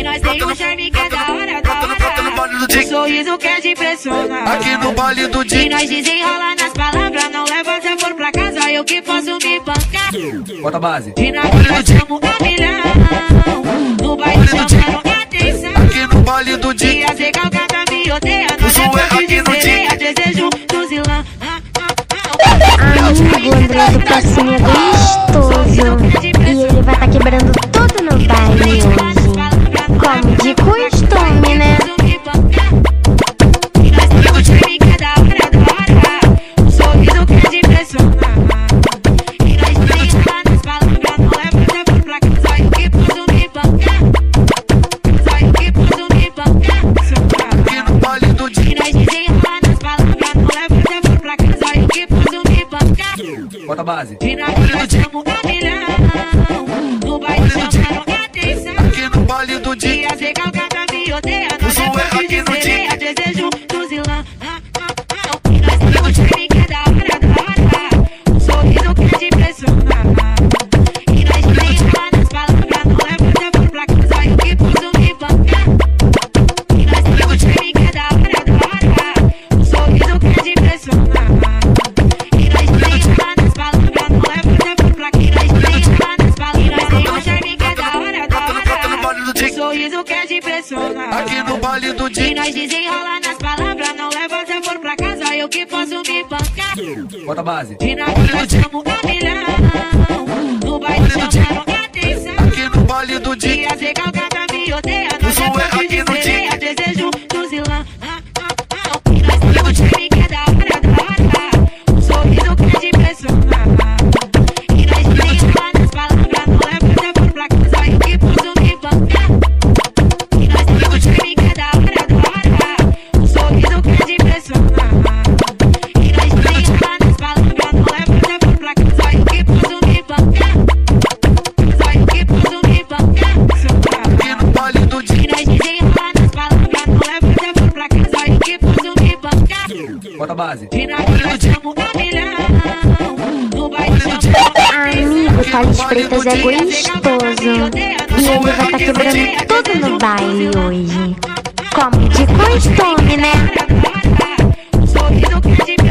E nós tem um charme que é da hora, da hora. Um sorriso que é de impressionar. Aqui no baile do dia. E nós desenrola nas palavras, não leva se for pra casa, eu que posso me bancar. Bota a base. E na vida chamo a milhão. No baile chamando atenção. Aqui no baile do dia. E as recalcadas me odeiam. O som é aqui no dia. Desejo do zilão. Amigo André do Pracinha gostoso. E ele vai tá quebrando tudo no baile hoje. Como de costume, né? Um sorriso que é de impressionar. E nós desenrola nas palavras, não leva se for pra casa, só eu que posso me bancar. Só eu que posso me bancar. Aqui no baile do dia. E nós desenrola nas palavras, não leva se for pra casa, só eu que posso me bancar. Bota a base. E na vida chamo a milhão. No baile chamando atenção. Aqui no baile do E dia. as recalcadas me odeiam. O som é aqui no dia. Desejo do zilão. E nós temos um charme que é da hora, da hora. Um sorriso que é de impressionar. E nós desenrola nas palavras, não leva se for pra casa, só eu que posso me bancar. E nós temos um charme que é da hora, da hora. Um sorriso que é de impressionar. E nós desenrola nas palavras, não leva se for pra casa, só eu que posso me bancar. E nós temos um charme que é da hora, da hora. Um sorriso que é de impressionar. Aqui no baile do E dia. nós desenrola nas palavras, não leva se for pra casa, eu que posso me bancar. Bota a base. E na vida chamo a milhão. No baile chamando atenção. Aqui no baile do E dia. as recalcadas me odeiam. O som é aqui no dia. Desejo do zilão. E nós temos um charme que é da hora, da hora. Um sorriso que é de impressionar. E nós desenrola nas palavras, não leva se for pra casa, eu que posso me bancar. E nós temos um charme que é da hora, da hora. Um sorriso que é de impressionar. E nós desenrola nas palavras, não leva se for pra casa, só eu que posso me bancar. Só eu que posso me bancar. Aqui no baile do E dia. nós desenrola nas palavras, não leva se for pra casa, só eu que posso me bancar. Bota a base. E na vida chamo a milhão. No baile chamando Amigo Thales Freitas é gostoso. E ele vai tá quebrando tudo no baile hoje. Como de costume, né? Um sorriso que é de